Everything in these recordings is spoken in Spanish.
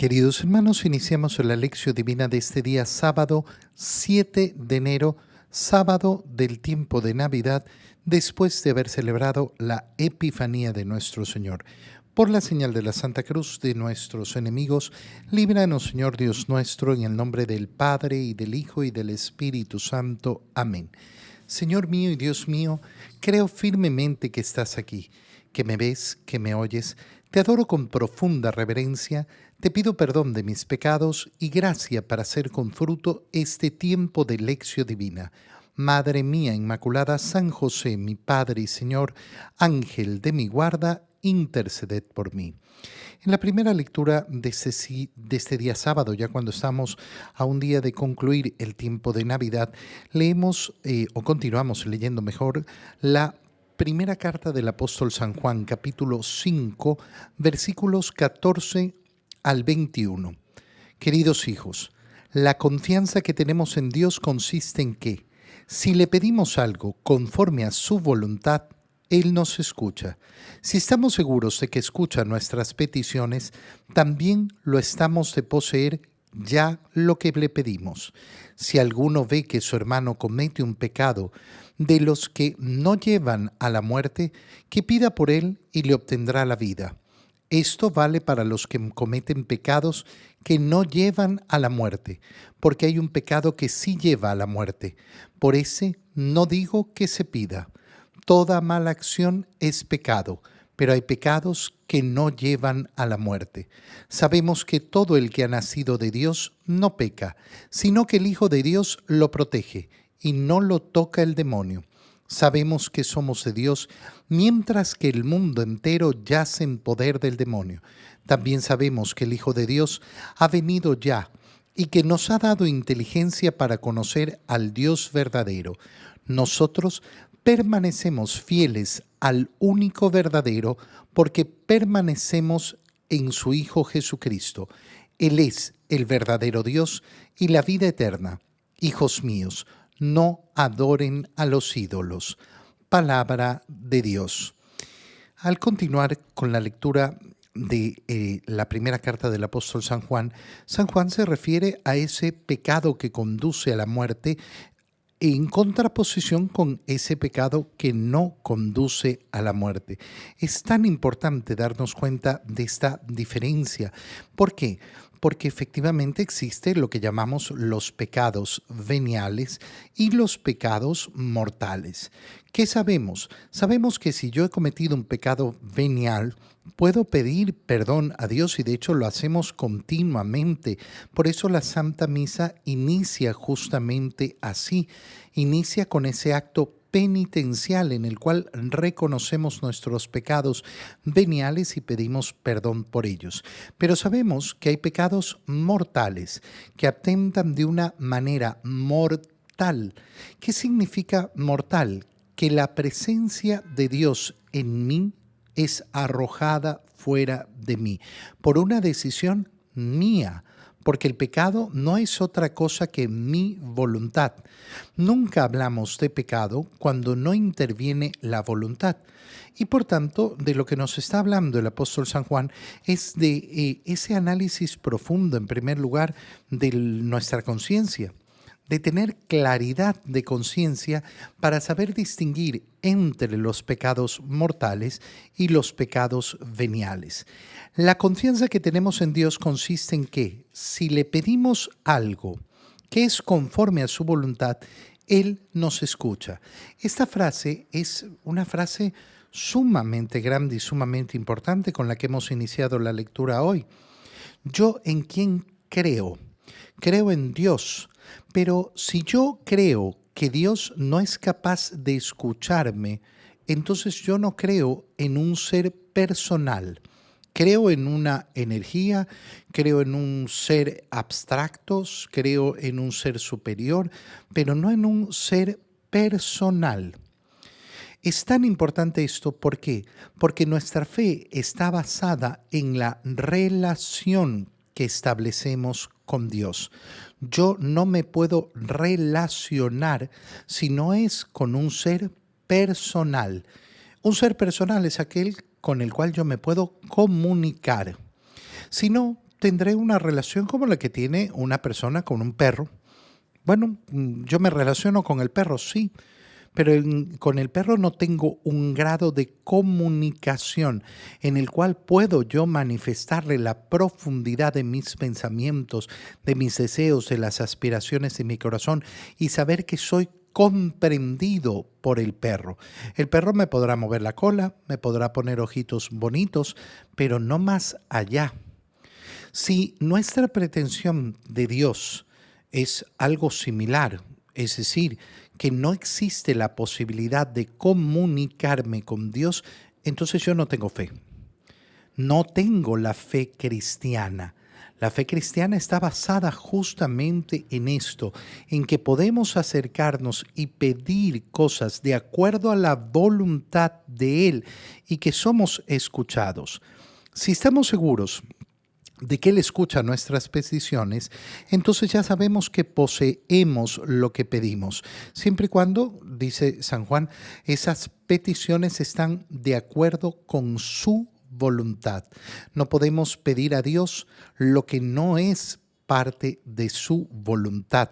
Queridos hermanos, iniciamos la lección divina de este día sábado 7 de enero, sábado del tiempo de Navidad, después de haber celebrado la Epifanía de nuestro Señor. Por la señal de la Santa Cruz de nuestros enemigos, líbranos, Señor Dios nuestro, en el nombre del Padre, y del Hijo, y del Espíritu Santo. Amén. Señor mío y Dios mío, creo firmemente que estás aquí, que me ves, que me oyes. Te adoro con profunda reverencia, te pido perdón de mis pecados y gracia para hacer con fruto este tiempo de lección divina. Madre mía Inmaculada, San José, mi Padre y Señor, Ángel de mi guarda, interceded por mí. En la primera lectura de este día sábado, ya cuando estamos a un día de concluir el tiempo de Navidad, leemos, o continuamos leyendo mejor, la primera carta del apóstol San Juan, capítulo 5, versículos 14 al 21. Queridos hijos, la confianza que tenemos en Dios consiste en que, si le pedimos algo conforme a su voluntad, Él nos escucha. Si estamos seguros de que escucha nuestras peticiones, también lo estamos de poseer ya lo que le pedimos. Si alguno ve que su hermano comete un pecado de los que no llevan a la muerte, que pida por él y le obtendrá la vida. Esto vale para los que cometen pecados que no llevan a la muerte, porque hay un pecado que sí lleva a la muerte. Por ese no digo que se pida. Toda mala acción es pecado, pero hay pecados que no llevan a la muerte. Sabemos que todo el que ha nacido de Dios no peca, sino que el Hijo de Dios lo protege y no lo toca el demonio. Sabemos que somos de Dios, mientras que el mundo entero yace en poder del demonio. También sabemos que el Hijo de Dios ha venido ya y que nos ha dado inteligencia para conocer al Dios verdadero. Nosotros permanecemos fieles al único verdadero porque permanecemos en su Hijo Jesucristo. Él es el verdadero Dios y la vida eterna. Hijos míos, no adoren a los ídolos. Palabra de Dios. Al continuar con la lectura de la primera carta del apóstol San Juan se refiere a ese pecado que conduce a la muerte en contraposición con ese pecado que no conduce a la muerte. Es tan importante darnos cuenta de esta diferencia. ¿Por qué? Porque efectivamente existe lo que llamamos los pecados veniales y los pecados mortales. ¿Qué sabemos? Sabemos que si yo he cometido un pecado venial, puedo pedir perdón a Dios y de hecho lo hacemos continuamente. Por eso la Santa Misa inicia justamente así. Inicia con ese acto penitencial en el cual reconocemos nuestros pecados veniales y pedimos perdón por ellos. Pero sabemos que hay pecados mortales que atentan de una manera mortal. ¿Qué significa mortal? Que la presencia de Dios en mí es arrojada fuera de mí por una decisión mía. Porque el pecado no es otra cosa que mi voluntad. Nunca hablamos de pecado cuando no interviene la voluntad. Y por tanto, de lo que nos está hablando el apóstol San Juan es de ese análisis profundo, en primer lugar, de nuestra conciencia, de tener claridad de conciencia para saber distinguir entre los pecados mortales y los pecados veniales. La confianza que tenemos en Dios consiste en que si le pedimos algo que es conforme a su voluntad, Él nos escucha. Esta frase es una frase sumamente grande y sumamente importante con la que hemos iniciado la lectura hoy. ¿Yo en quién creo? Creo en Dios. Pero si yo creo que Dios no es capaz de escucharme, entonces yo no creo en un ser personal. Creo en una energía, creo en un ser abstracto, creo en un ser superior, pero no en un ser personal. Es tan importante esto, ¿por qué? Porque nuestra fe está basada en la relación que establecemos con Dios. Yo no me puedo relacionar si no es con un ser personal. Un ser personal es aquel con el cual yo me puedo comunicar. Si no, tendré una relación como la que tiene una persona con un perro. Bueno, yo me relaciono con el perro, sí, pero con el perro no tengo un grado de comunicación en el cual puedo yo manifestarle la profundidad de mis pensamientos, de mis deseos, de las aspiraciones de mi corazón y saber que soy comprendido por el perro. El perro me podrá mover la cola, me podrá poner ojitos bonitos, pero no más allá. Si nuestra pretensión de Dios es algo similar, es decir, que no existe la posibilidad de comunicarme con Dios, entonces yo no tengo fe. No tengo la fe cristiana. La fe cristiana está basada justamente en esto, en que podemos acercarnos y pedir cosas de acuerdo a la voluntad de Él y que somos escuchados. Si estamos seguros de que Él escucha nuestras peticiones, entonces ya sabemos que poseemos lo que pedimos, siempre y cuando, dice San Juan, esas peticiones están de acuerdo con su voluntad. No podemos pedir a Dios lo que no es parte de su voluntad.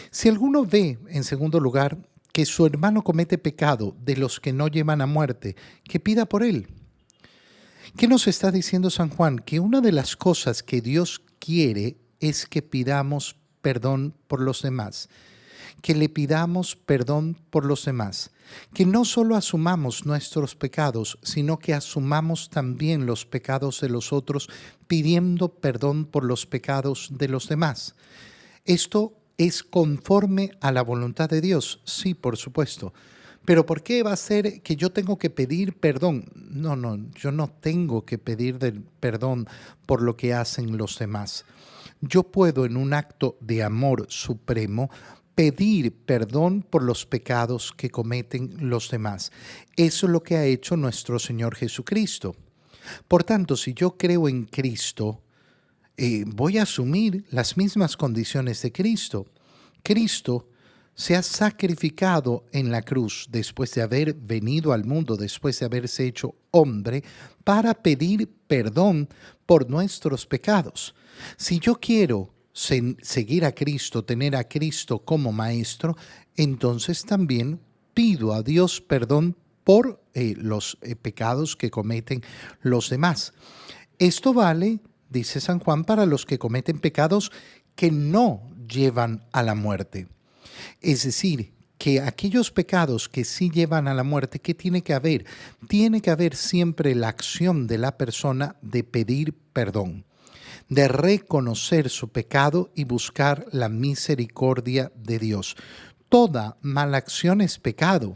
Si alguno ve, en segundo lugar, que su hermano comete pecado de los que no llevan a muerte, que pida por él. ¿Qué nos está diciendo San Juan? Que una de las cosas que Dios quiere es que pidamos perdón por los demás, que le pidamos perdón por los demás, que no solo asumamos nuestros pecados, sino que asumamos también los pecados de los otros, pidiendo perdón por los pecados de los demás. Esto es conforme a la voluntad de Dios, sí, por supuesto. Pero ¿por qué va a ser que yo tengo que pedir perdón? No, yo no tengo que pedir perdón por lo que hacen los demás. Yo puedo, en un acto de amor supremo, pedir perdón por los pecados que cometen los demás. Eso es lo que ha hecho nuestro Señor Jesucristo. Por tanto, si yo creo en Cristo, voy a asumir las mismas condiciones de Cristo. Cristo se ha sacrificado en la cruz después de haber venido al mundo, después de haberse hecho hombre, para pedir perdón por nuestros pecados. Si yo quiero seguir a Cristo, tener a Cristo como maestro, entonces también pido a Dios perdón por los pecados que cometen los demás. Esto vale, dice San Juan, para los que cometen pecados que no llevan a la muerte. Es decir, que aquellos pecados que sí llevan a la muerte, ¿qué tiene que haber? Tiene que haber siempre la acción de la persona de pedir perdón, de reconocer su pecado y buscar la misericordia de Dios. Toda mala acción es pecado.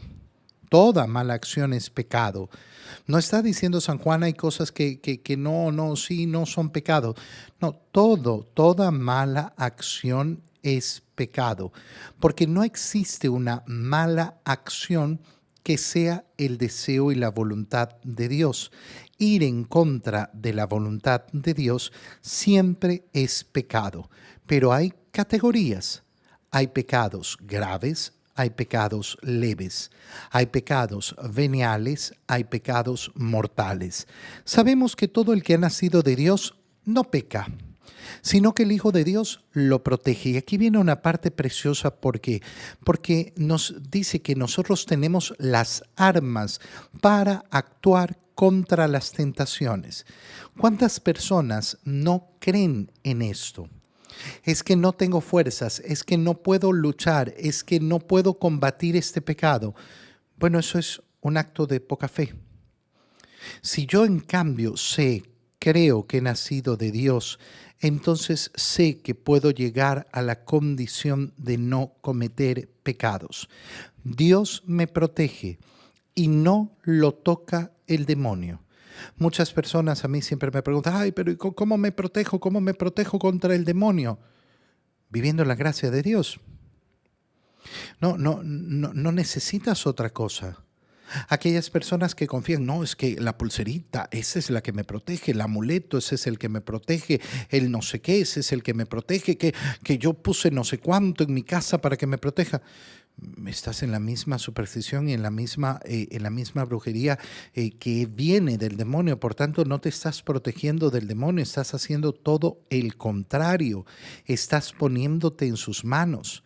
Toda mala acción es pecado. No está diciendo San Juan hay cosas que no son pecado. No, toda mala acción es pecado, porque no existe una mala acción que sea el deseo y la voluntad de Dios. Ir en contra de la voluntad de Dios siempre es pecado, pero hay categorías. Hay pecados graves, hay pecados leves, hay pecados veniales, hay pecados mortales. Sabemos que todo el que ha nacido de Dios no peca, sino que el Hijo de Dios lo protege. Y aquí viene una parte preciosa porque nos dice que nosotros tenemos las armas para actuar contra las tentaciones. ¿Cuántas personas no creen en esto? Es que no tengo fuerzas, es que no puedo luchar, es que no puedo combatir este pecado. Bueno, eso es un acto de poca fe. Si yo en cambio creo que he nacido de Dios, entonces sé que puedo llegar a la condición de no cometer pecados. Dios me protege y no lo toca el demonio. Muchas personas a mí siempre me preguntan, ay, pero ¿cómo me protejo? ¿Cómo me protejo contra el demonio? Viviendo la gracia de Dios. No necesitas otra cosa. Aquellas personas que confían, no, es que la pulserita, esa es la que me protege, el amuleto, ese es el que me protege, el no sé qué, ese es el que me protege, que yo puse no sé cuánto en mi casa para que me proteja. Estás en la misma superstición y en la misma brujería que viene del demonio. Por tanto, no te estás protegiendo del demonio, estás haciendo todo el contrario. Estás poniéndote en sus manos.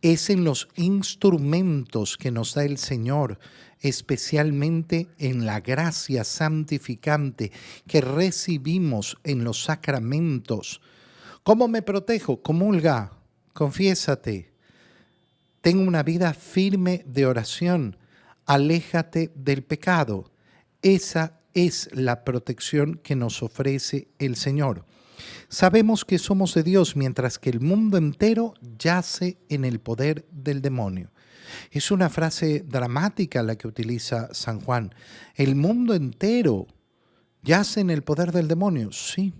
Es en los instrumentos que nos da el Señor, especialmente en la gracia santificante que recibimos en los sacramentos. ¿Cómo me protejo? Comulga, confiésate. Ten una vida firme de oración. Aléjate del pecado. Esa es la protección que nos ofrece el Señor. Sabemos que somos de Dios mientras que el mundo entero yace en el poder del demonio. Es una frase dramática la que utiliza San Juan. El mundo entero yace en el poder del demonio. Sí.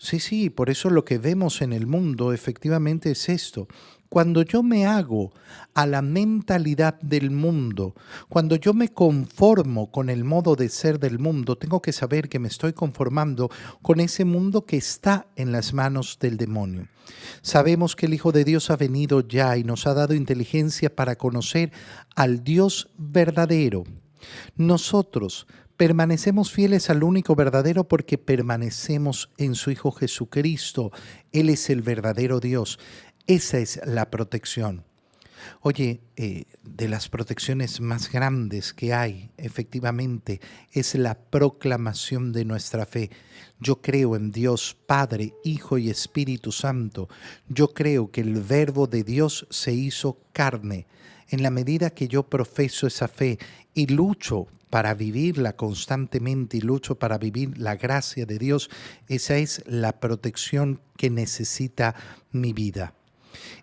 Sí, por eso lo que vemos en el mundo efectivamente es esto. Cuando yo me hago a la mentalidad del mundo, cuando yo me conformo con el modo de ser del mundo, tengo que saber que me estoy conformando con ese mundo que está en las manos del demonio. Sabemos que el Hijo de Dios ha venido ya y nos ha dado inteligencia para conocer al Dios verdadero. Nosotros permanecemos fieles al único verdadero porque permanecemos en su Hijo Jesucristo. Él es el verdadero Dios. Esa es la protección. Oye, de las protecciones más grandes que hay, efectivamente, es la proclamación de nuestra fe. Yo creo en Dios Padre, Hijo y Espíritu Santo. Yo creo que el Verbo de Dios se hizo carne. En la medida que yo profeso esa fe y lucho para vivirla constantemente y lucho para vivir la gracia de Dios, esa es la protección que necesita mi vida.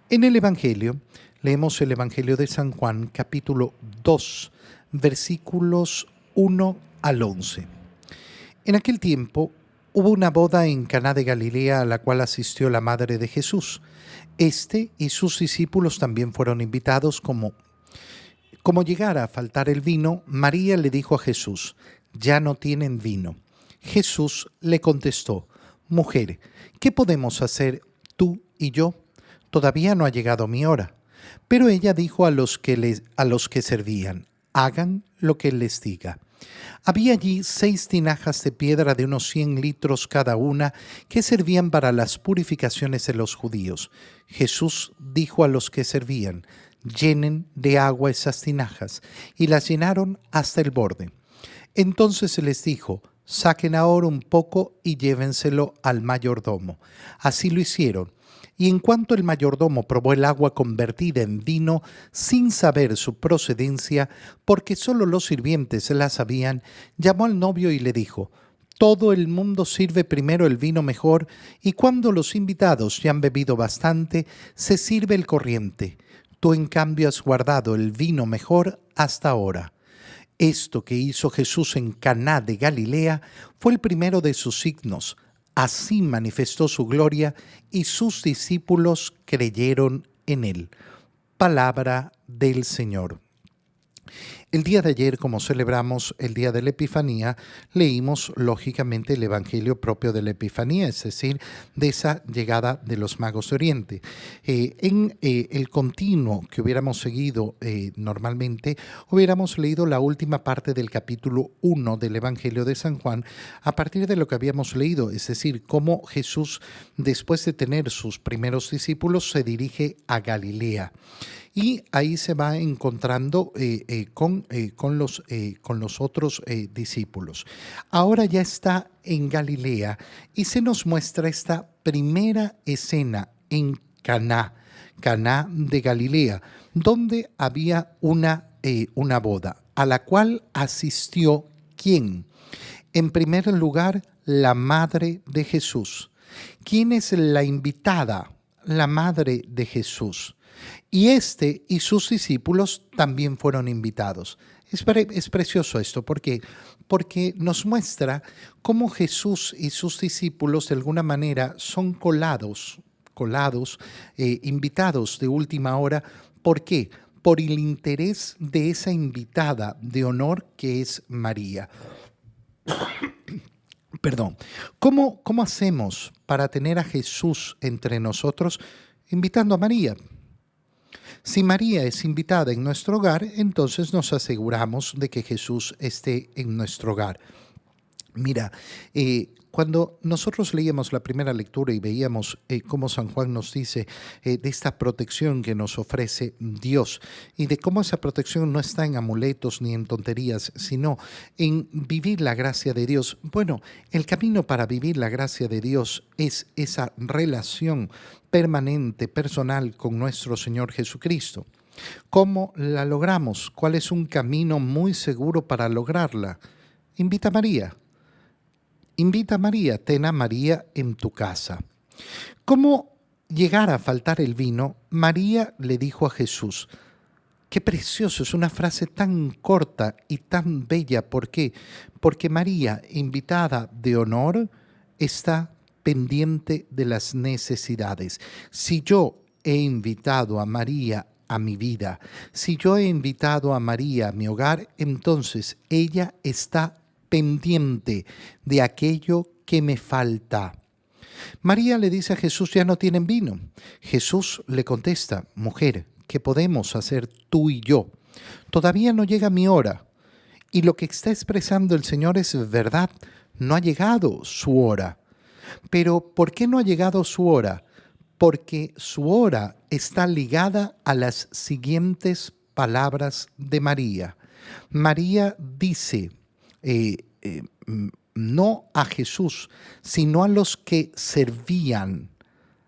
En el Evangelio, leemos el Evangelio de San Juan, capítulo 2, versículos 1 al 11. En aquel tiempo hubo una boda en Caná de Galilea a la cual asistió la madre de Jesús. Este y sus discípulos también fueron invitados. Como llegara a faltar el vino, María le dijo a Jesús: «Ya no tienen vino». Jesús le contestó: «Mujer, ¿qué podemos hacer tú y yo? Todavía no ha llegado mi hora». Pero ella dijo a los que servían: «Hagan lo que él les diga». Había allí 6 tinajas de piedra de unos 100 litros cada una que servían para las purificaciones de los judíos. Jesús dijo a los que servían: «Llenen de agua esas tinajas», y las llenaron hasta el borde. Entonces se les dijo: «Saquen ahora un poco y llévenselo al mayordomo». Así lo hicieron. Y en cuanto el mayordomo probó el agua convertida en vino sin saber su procedencia, porque solo los sirvientes la sabían, llamó al novio y le dijo: «Todo el mundo sirve primero el vino mejor, y cuando los invitados ya han bebido bastante, se sirve el corriente. Tú, en cambio, has guardado el vino mejor hasta ahora». Esto que hizo Jesús en Caná de Galilea fue el primero de sus signos. Así manifestó su gloria y sus discípulos creyeron en él. Palabra del Señor. El día de ayer, como celebramos el día de la Epifanía, leímos lógicamente el Evangelio propio de la Epifanía, es decir, de esa llegada de los magos de Oriente. En el continuo que hubiéramos seguido normalmente, hubiéramos leído la última parte del capítulo 1 del Evangelio de San Juan, a partir de lo que habíamos leído, es decir, cómo Jesús, después de tener sus primeros discípulos, se dirige a Galilea. Y ahí se va encontrando con los otros discípulos. Ahora ya está en Galilea y se nos muestra esta primera escena en Caná de Galilea, donde había una boda, a la cual asistió ¿quién? En primer lugar, la madre de Jesús. ¿Quién es la invitada? La madre de Jesús. Y y sus discípulos también fueron invitados. Es precioso esto, ¿por qué? Porque nos muestra cómo Jesús y sus discípulos de alguna manera son colados, invitados de última hora. ¿Por qué? Por el interés de esa invitada de honor que es María. Perdón. ¿Cómo hacemos para tener a Jesús entre nosotros? Invitando a María. Si María es invitada en nuestro hogar, entonces nos aseguramos de que Jesús esté en nuestro hogar. Mira, cuando nosotros leíamos la primera lectura y veíamos cómo San Juan nos dice de esta protección que nos ofrece Dios y de cómo esa protección no está en amuletos ni en tonterías, sino en vivir la gracia de Dios. Bueno, el camino para vivir la gracia de Dios es esa relación permanente, personal con nuestro Señor Jesucristo. ¿Cómo la logramos? ¿Cuál es un camino muy seguro para lograrla? Invita a María. Invita a María, ten a María en tu casa. ¿Cómo llegara a faltar el vino? María le dijo a Jesús. Qué precioso, es una frase tan corta y tan bella. ¿Por qué? Porque María, invitada de honor, está pendiente de las necesidades. Si yo he invitado a María a mi vida, si yo he invitado a María a mi hogar, entonces ella está pendiente de aquello que me falta. María le dice a Jesús, ya no tienen vino. Jesús le contesta, mujer, ¿qué podemos hacer tú y yo? Todavía no llega mi hora. Y lo que está expresando el Señor es verdad, no ha llegado su hora. Pero ¿por qué no ha llegado su hora? Porque su hora está ligada a las siguientes palabras de María. María dice, no a Jesús, sino a los que servían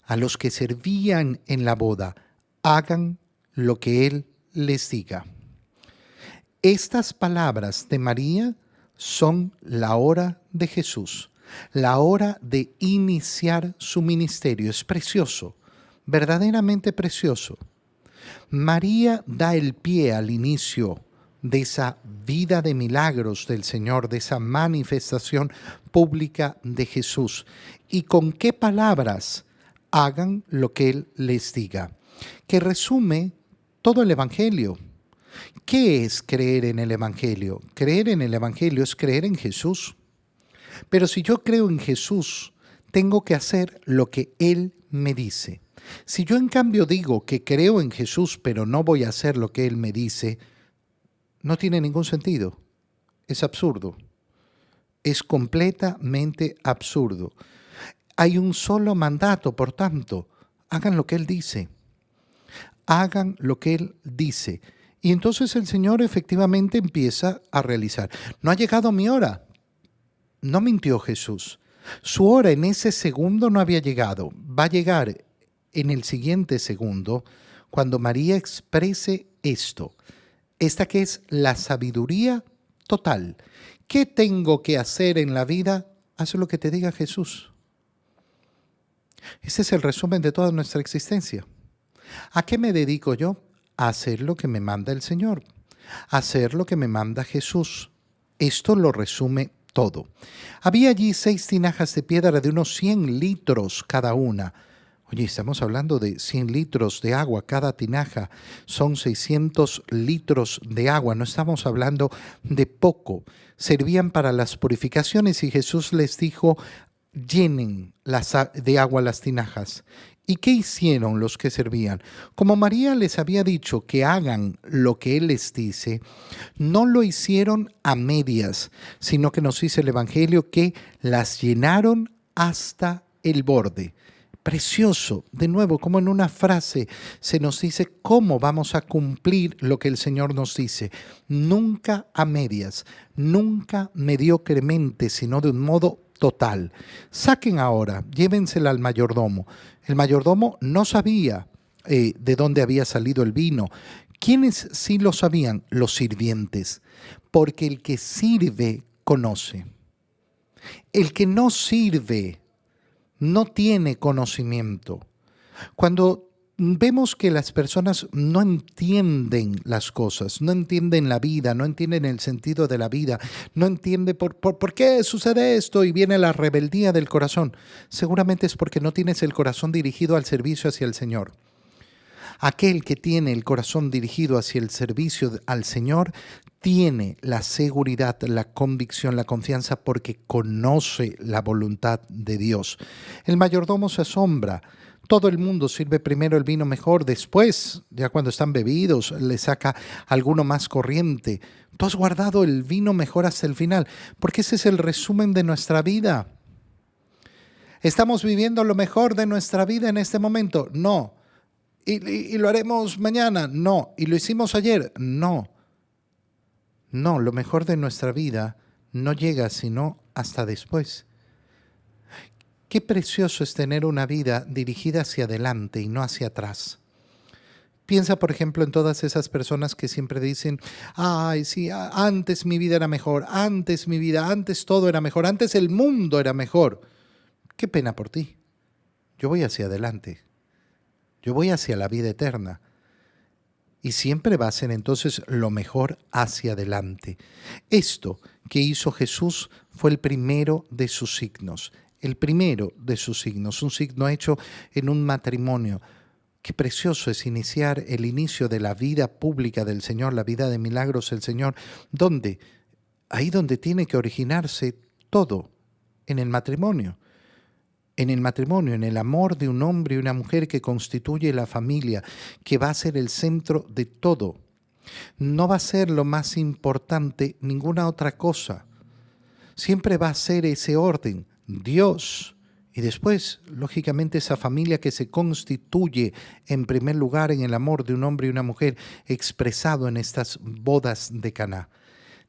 en la boda, hagan lo que Él les diga. Estas palabras de María son la hora de Jesús, la hora de iniciar su ministerio. Es precioso, verdaderamente precioso. María da el pie al inicio de esa vida de milagros del Señor, de esa manifestación pública de Jesús. ¿Y con qué palabras? Hagan lo que Él les diga, que resume todo el Evangelio. ¿Qué es creer en el Evangelio? Creer en el Evangelio es creer en Jesús. Pero si yo creo en Jesús, tengo que hacer lo que Él me dice. Si yo en cambio digo que creo en Jesús, pero no voy a hacer lo que Él me dice, no tiene ningún sentido. Es absurdo. Es completamente absurdo. Hay un solo mandato, por tanto, hagan lo que Él dice. Hagan lo que Él dice. Y entonces el Señor efectivamente empieza a realizar. No ha llegado mi hora. No mintió Jesús. Su hora en ese segundo no había llegado. Va a llegar en el siguiente segundo cuando María exprese esto. Esta que es la sabiduría total. ¿Qué tengo que hacer en la vida? Haz lo que te diga Jesús. Ese es el resumen de toda nuestra existencia. ¿A qué me dedico yo? A hacer lo que me manda el Señor. A hacer lo que me manda Jesús. Esto lo resume todo. Había allí 6 tinajas de piedra de unos 100 litros cada una. Oye, estamos hablando de 100 litros de agua cada tinaja. Son 600 litros de agua. No estamos hablando de poco. Servían para las purificaciones y Jesús les dijo, llenen de agua las tinajas. ¿Y qué hicieron los que servían? Como María les había dicho que hagan lo que Él les dice, no lo hicieron a medias, sino que nos dice el Evangelio que las llenaron hasta el borde. Precioso, de nuevo, como en una frase se nos dice cómo vamos a cumplir lo que el Señor nos dice. Nunca a medias, nunca mediocremente, sino de un modo total. Saquen ahora, llévensela al mayordomo. El mayordomo no sabía de dónde había salido el vino. ¿Quiénes sí lo sabían? Los sirvientes. Porque el que sirve conoce. El que no sirve no tiene conocimiento. Cuando vemos que las personas no entienden las cosas, no entienden la vida, no entienden el sentido de la vida, no entienden por qué sucede esto y viene la rebeldía del corazón, seguramente es porque no tienes el corazón dirigido al servicio hacia el Señor. Aquel que tiene el corazón dirigido hacia el servicio al Señor tiene la seguridad, la convicción, la confianza porque conoce la voluntad de Dios. El mayordomo se asombra. Todo el mundo sirve primero el vino mejor, después, ya cuando están bebidos, le saca alguno más corriente. Tú has guardado el vino mejor hasta el final, porque ese es el resumen de nuestra vida. ¿Estamos viviendo lo mejor de nuestra vida en este momento? No. ¿Y lo haremos mañana? No. ¿Y lo hicimos ayer? No. No, lo mejor de nuestra vida no llega sino hasta después. Qué precioso es tener una vida dirigida hacia adelante y no hacia atrás. Piensa, por ejemplo, en todas esas personas que siempre dicen, ay, sí, antes mi vida era mejor, antes mi vida, antes todo era mejor, antes el mundo era mejor. Qué pena por ti. Yo voy hacia adelante. Yo voy hacia la vida eterna. Y siempre va a ser entonces lo mejor hacia adelante. Esto que hizo Jesús fue el primero de sus signos. El primero de sus signos, un signo hecho en un matrimonio. Qué precioso es iniciar el inicio de la vida pública del Señor, la vida de milagros del Señor. ¿Dónde? Ahí donde tiene que originarse todo, en el matrimonio. En el matrimonio, en el amor de un hombre y una mujer que constituye la familia, que va a ser el centro de todo. No va a ser lo más importante ninguna otra cosa. Siempre va a ser ese orden, Dios, y después, lógicamente, esa familia que se constituye en primer lugar en el amor de un hombre y una mujer expresado en estas bodas de Caná.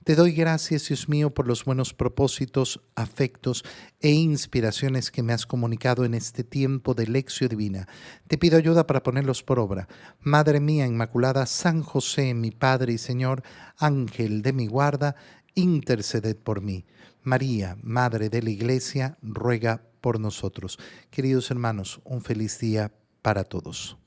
Te doy gracias, Dios mío, por los buenos propósitos, afectos e inspiraciones que me has comunicado en este tiempo de lección divina. Te pido ayuda para ponerlos por obra. Madre mía Inmaculada, San José, mi Padre y Señor, Ángel de mi guarda, interceded por mí. María, Madre de la Iglesia, ruega por nosotros. Queridos hermanos, un feliz día para todos.